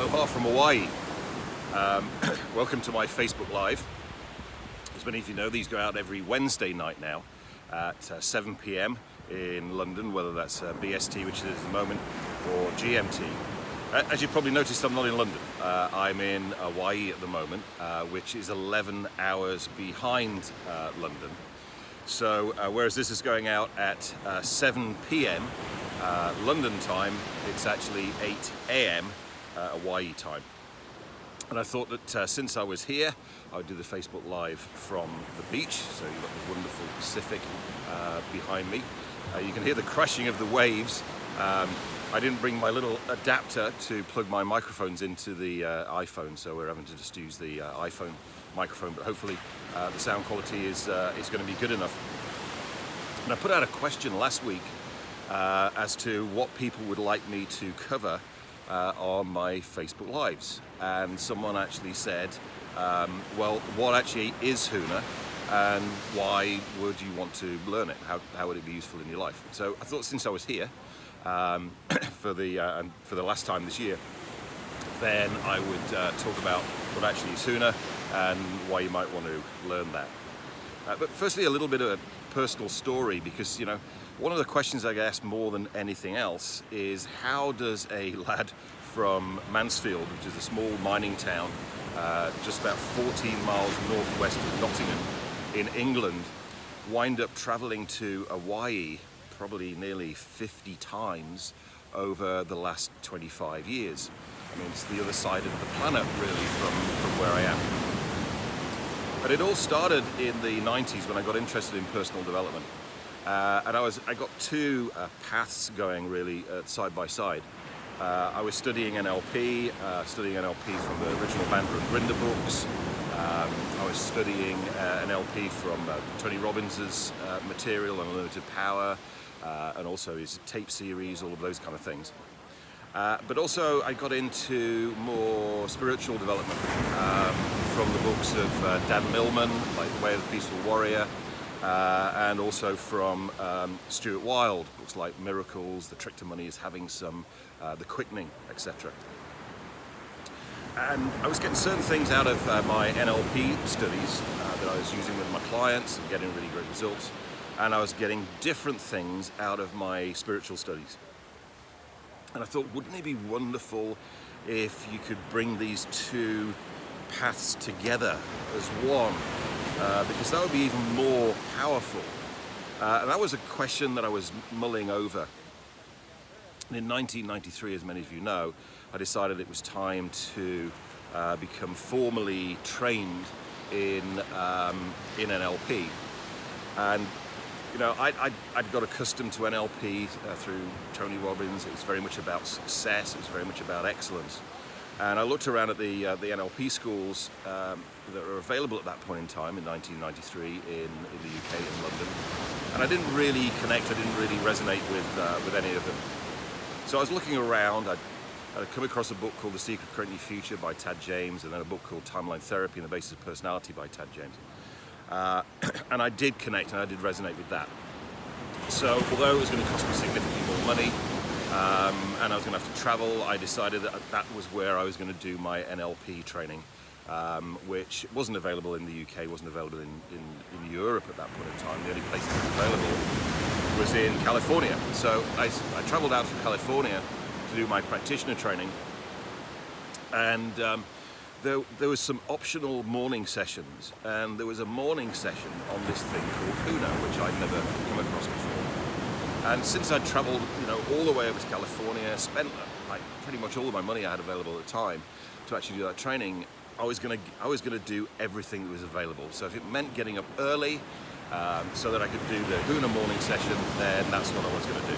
Aloha from Hawaii. Welcome to my Facebook Live. As many of you know, these go out every Wednesday night now at 7 p.m. in London, whether that's BST, which it is at the moment, or GMT. As you probably noticed, I'm not in London. I'm in Hawaii at the moment, which is 11 hours behind London. So whereas this is going out at 7 p.m. London time, it's actually 8 a.m. Hawaii time. And I thought that since I was here, I would do the Facebook Live from the beach. So you've got the wonderful Pacific behind me. You can hear the crashing of the waves. I didn't bring my little adapter to plug my microphones into the iPhone, so we're having to just use the iPhone microphone, but hopefully the sound quality is going to be good enough. And I put out a question last week as to what people would like me to cover on my Facebook Lives. And someone actually said, well, what actually is Huna and why would you want to learn it? How would it be useful in your life? So I thought since I was here for the last time this year, then I would talk about what actually is Huna and why you might want to learn that. But firstly, a little bit of a personal story, because, you know, one of the questions I get asked more than anything else is how does a lad from Mansfield, which is a small mining town just about 14 miles northwest of Nottingham in England, wind up traveling to Hawaii probably nearly 50 times over the last 25 years. I mean, it's the other side of the planet really from where I am. But it all started in the 90s when I got interested in personal development. And I got two paths going really side by side. I was studying NLP, from the original Bandler and Grinder books. I was studying NLP from Tony Robbins' material, Unlimited Power, and also his tape series, all of those kind of things. But also I got into more spiritual development from the books of Dan Millman, like The Way of the Peaceful Warrior, and also from Stuart Wilde, books like Miracles, The Trick to Money is Having Some, The Quickening, etc. And I was getting certain things out of my NLP studies that I was using with my clients and getting really great results. And I was getting different things out of my spiritual studies. And I thought, wouldn't it be wonderful if you could bring these two paths together as one? Because that would be even more powerful. And that was a question that I was mulling over. And in 1993, as many of you know, I decided it was time to become formally trained in NLP. And you know, I'd got accustomed to NLP through Tony Robbins. It was very much about success. It was very much about excellence. And I looked around at the NLP schools that were available at that point in time in 1993 in the UK and London. And I didn't really connect. I didn't really resonate with any of them. So I was looking around. I'd come across a book called The Secret of Creating Your Future by Tad James, and then a book called Timeline Therapy and the Basis of Personality by Tad James. And I did connect and I did resonate with that. So although it was going to cost me significantly more money and I was going to have to travel, I decided that was where I was going to do my NLP training, which wasn't available in the UK, wasn't available in Europe at that point in time. The only place that was available was in California. So I traveled out to California to do my practitioner training, and there was some optional morning sessions, and there was a morning session on this thing called Huna, which I'd never come across before. And since I'd traveled, you know, all the way over to California, spent like pretty much all of my money I had available at the time to actually do that training, I was gonna do everything that was available. So if it meant getting up early so that I could do the Huna morning session, then that's what I was gonna do.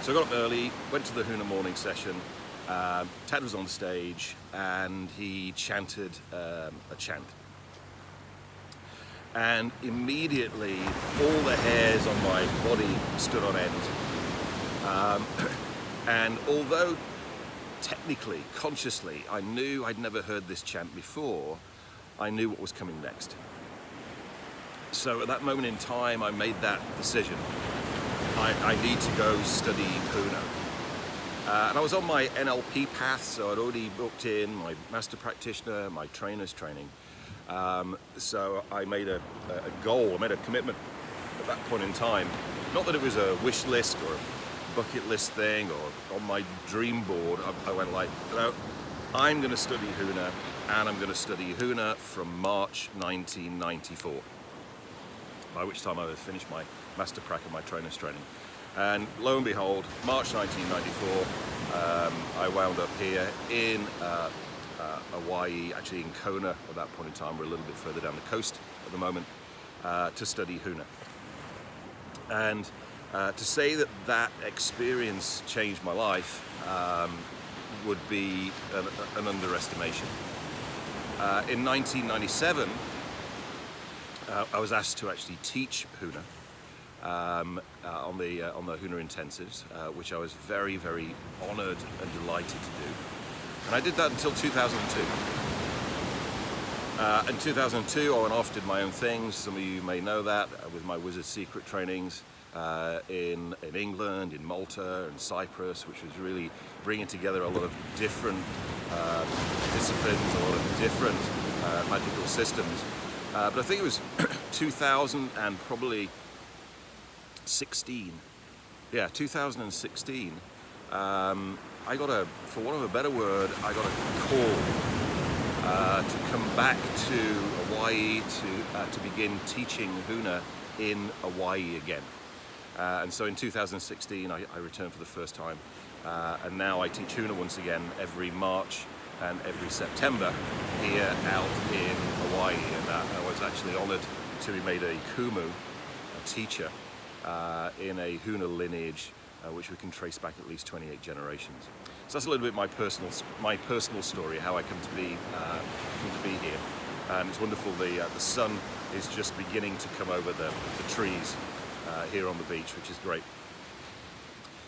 So I got up early, went to the Huna morning session. Tad was on stage and he chanted a chant. And immediately all the hairs on my body stood on end. And although technically, consciously, I knew I'd never heard this chant before, I knew what was coming next. So at that moment in time, I made that decision. I need to go study Huna. And I was on my NLP path, so I'd already booked in my master practitioner, my trainer's training. So I made a goal, I made a commitment at that point in time. Not that it was a wish list or a bucket list thing or on my dream board. I went like, no, I'm going to study Huna, and I'm going to study Huna from March 1994. By which time I had finished my master prac and my trainer's training. And lo and behold, March 1994, I wound up here in Hawaii, actually in Kona at that point in time. We're a little bit further down the coast at the moment, to study Huna. And to say that that experience changed my life would be an underestimation. In 1997, I was asked to actually teach Huna on the Huna intensives, which I was very, very honoured and delighted to do. And I did that until 2002. In 2002, I went off, did my own things. Some of you may know that with my Wizard Secret trainings in England, in Malta, and Cyprus, which was really bringing together a lot of different disciplines, a lot of different magical systems. But I think it was 2000 and probably 16. Yeah, 2016. I got for want of a better word, I got a call to come back to Hawaii to begin teaching Huna in Hawaii again. And so in 2016, I returned for the first time, and now I teach Huna once again every March and every September here out in Hawaii. And I was actually honoured to be made a kumu, a teacher, in a Huna lineage, which we can trace back at least 28 generations. So that's a little bit my personal story, how I come to be here. And it's wonderful. The sun is just beginning to come over the trees here on the beach, which is great.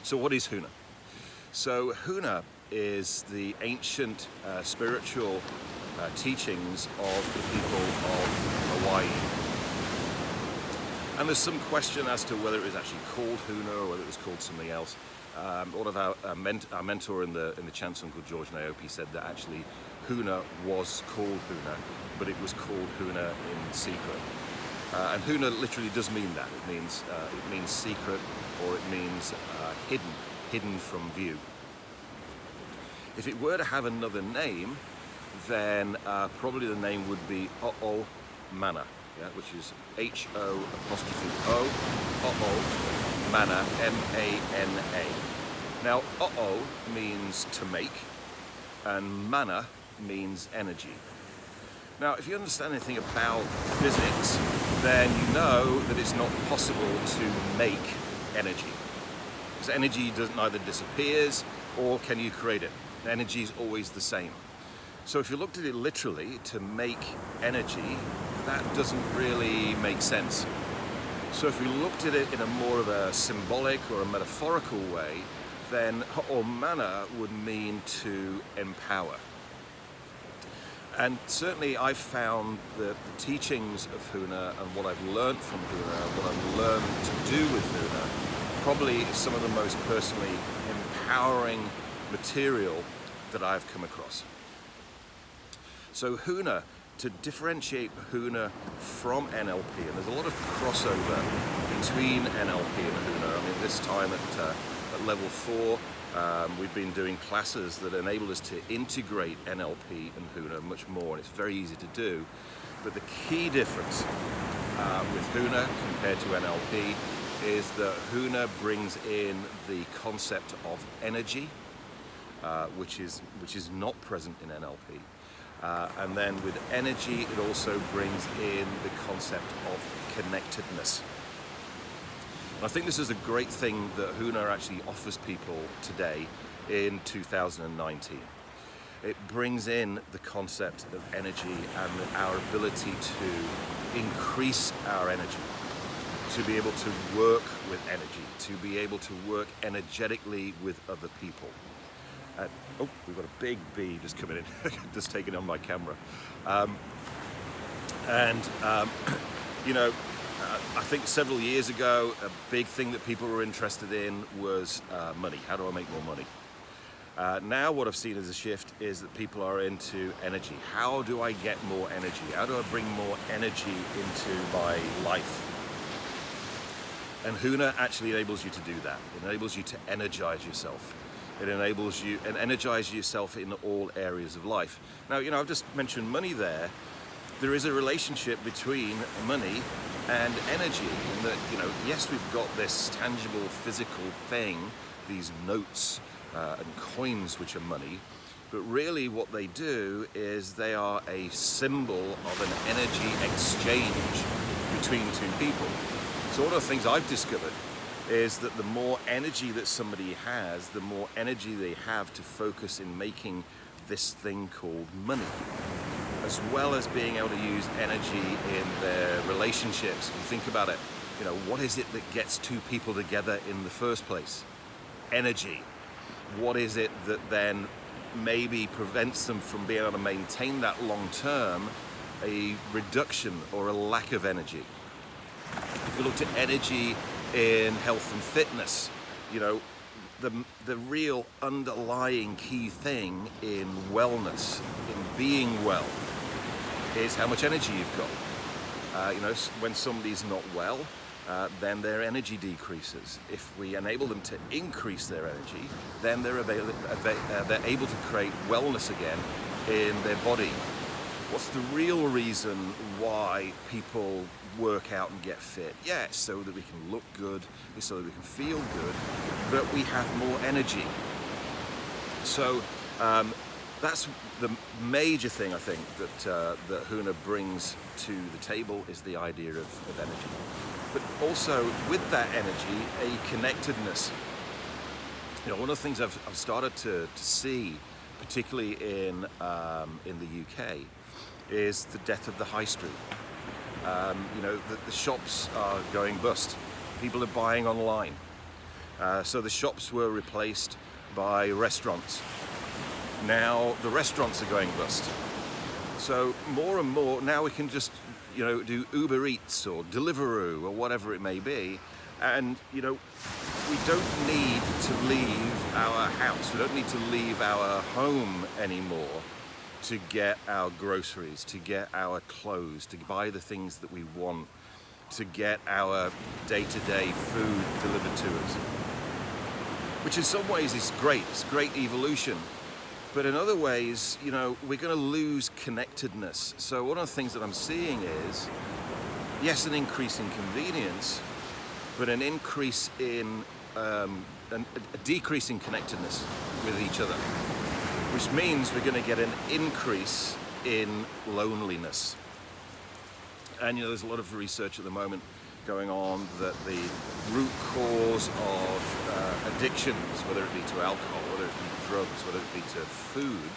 So what is Huna? So Huna is the ancient spiritual teachings of the people of Hawaii. And there's some question as to whether it was actually called Huna or whether it was called something else. One of our mentor in the chants, Uncle George Naopi, said that actually Huna was called Huna, but it was called Huna in secret. And Huna literally does mean that. It means secret, or it means hidden from view. If it were to have another name, then probably the name would be O'o Mana, which is H-O''O, O'o Mana, M-A-N-A. Now, O'o means to make, and mana means energy. Now, if you understand anything about physics, then you know that it's not possible to make energy. Because energy neither disappears or can you create it. Energy is always the same. So if you looked at it literally, to make energy, that doesn't really make sense. So if we looked at it in a more of a symbolic or a metaphorical way, then O'o Mana would mean to empower. And certainly I've found that the teachings of Huna and what I've learned from Huna, what I've learned to do with Huna, probably is some of the most personally empowering material that I've come across. So Huna, to differentiate Huna from NLP, and there's a lot of crossover between NLP and Huna. I mean, this time at level 4, we've been doing classes that enable us to integrate NLP and Huna much more, and it's very easy to do. But the key difference with Huna compared to NLP is that Huna brings in the concept of energy, which is not present in NLP. And then with energy, it also brings in the concept of connectedness. And I think this is a great thing that Huna actually offers people today in 2019. It brings in the concept of energy and our ability to increase our energy, to be able to work with energy, to be able to work energetically with other people. Oh, we've got a big bee just coming in, just taking on my camera. You know, I think several years ago, a big thing that people were interested in was money. How do I make more money? Now what I've seen as a shift is that people are into energy. How do I get more energy? How do I bring more energy into my life? And Huna actually enables you to do that. It enables you to energize yourself. It enables you and energize yourself in all areas of life. Now, I've just mentioned money there. There is a relationship between money and energy. In that, yes, we've got this tangible, physical thing, these notes and coins which are money, but really what they do is they are a symbol of an energy exchange between two people. So one of the things I've discovered is that the more energy that somebody has, the more energy they have to focus in making this thing called money, as well as being able to use energy in their relationships. You think about it, what is it that gets two people together in the first place? Energy. What is it that then maybe prevents them from being able to maintain that long term? A reduction or a lack of energy. If you looked at energy in health and fitness, the real underlying key thing in wellness, in being well, is how much energy you've got. When somebody's not well, then their energy decreases. If we enable them to increase their energy, then they're able to create wellness again in their body. What's the real reason why people work out and get fit? Yeah, it's so that we can look good, it's so that we can feel good, but we have more energy. So that's the major thing I think that Huna brings to the table, is the idea of energy. But also with that energy, a connectedness. One of the things I've started to see, particularly in the UK, is the death of the high street. The shops are going bust. People are buying online. So the shops were replaced by restaurants. Now the restaurants are going bust. So more and more, now we can just do Uber Eats or Deliveroo or whatever it may be. And we don't need to leave our house. We don't need to leave our home anymore to get our groceries, to get our clothes, to buy the things that we want, to get our day-to-day food delivered to us. Which in some ways is great, it's great evolution. But in other ways, we're going to lose connectedness. So one of the things that I'm seeing is, yes, an increase in convenience, but an increase in, a decrease in connectedness with each other. Which means we're going to get an increase in loneliness. And there's a lot of research at the moment going on that the root cause of addictions, whether it be to alcohol, whether it be drugs, whether it be to food,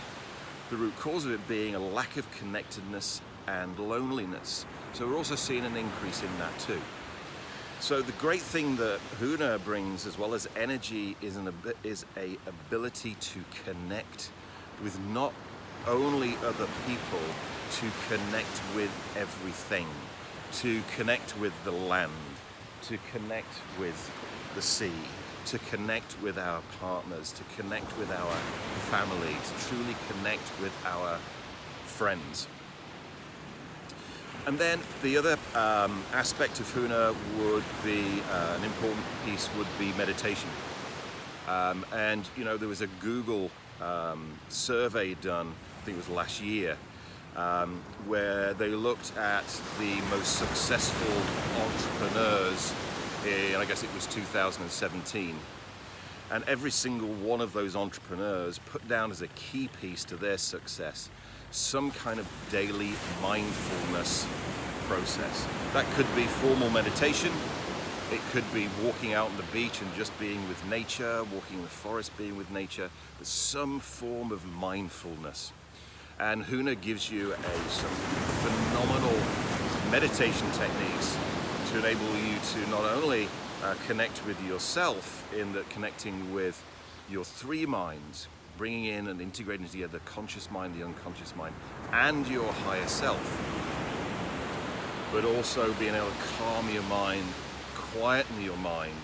the root cause of it being a lack of connectedness and loneliness. So we're also seeing an increase in that too. So the great thing that Huna brings, as well as energy, is a ability to connect with not only other people, to connect with everything, to connect with the land, to connect with the sea, to connect with our partners, to connect with our family, to truly connect with our friends. And then the other aspect of Huna would be, an important piece would be meditation. And there was a Google survey done, I think it was last year, where they looked at the most successful entrepreneurs in, I guess it was 2017. And every single one of those entrepreneurs put down as a key piece to their success some kind of daily mindfulness process. That could be formal meditation. It could be walking out on the beach and just being with nature, walking in the forest, being with nature, but some form of mindfulness. And Huna gives you some phenomenal meditation techniques to enable you to not only connect with yourself in that connecting with your three minds, bringing in and integrating together the conscious mind, the unconscious mind, and your higher self, but also being able to calm your mind, quieten your mind,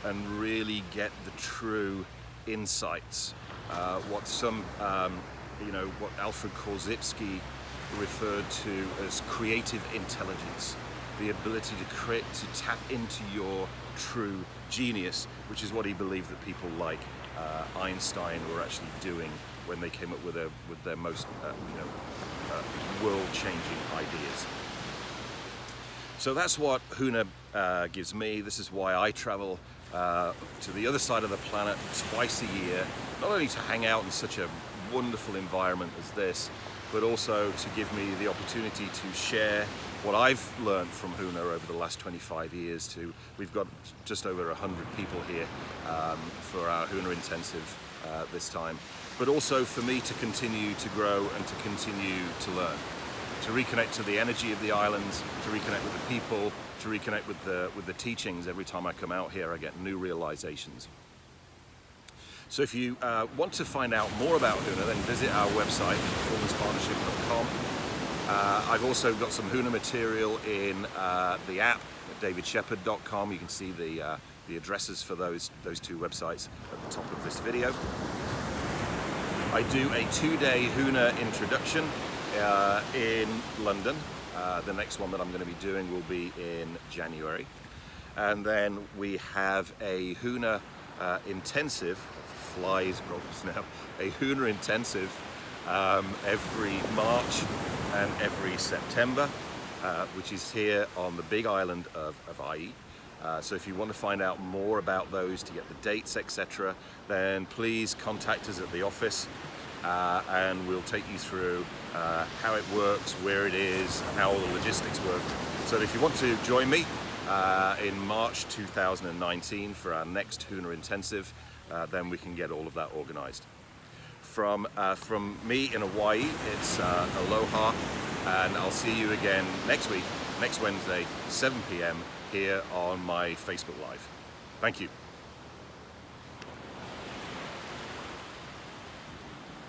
and really get the true insights what some, what Alfred Korzybski referred to as creative intelligence, the ability to tap into your true genius, which is what he believed that people like Einstein were actually doing when they came up with their most world-changing ideas. So that's what Huna gives me. This is why I travel to the other side of the planet twice a year, not only to hang out in such a wonderful environment as this, but also to give me the opportunity to share what I've learned from Huna over the last 25 years. We've got just over 100 people here for our Huna Intensive this time, but also for me to continue to grow and to continue to learn, to reconnect to the energy of the islands, to reconnect with the people, to reconnect with the teachings. Every time I come out here, I get new realizations. So if you want to find out more about Huna, then visit our website, performancepartnership.com. I've also got some Huna material in the app at davidshepard.com. You can see the addresses for those two websites at the top of this video. I do a 2-day Huna introduction in London. The next one that I'm going to be doing will be in January. And then we have a Huna intensive, flies problems now, a Huna intensive every March and every September, which is here on the big island of Hawaii. So if you want to find out more about those, to get the dates, etc., then please contact us at the office and we'll take you through how it works, where it is, and how all the logistics work. So if you want to join me in March 2019 for our next Huna Intensive, then we can get all of that organized. From me in Hawaii, it's aloha, and I'll see you again next week, next Wednesday, 7 p.m. here on my Facebook Live. Thank you.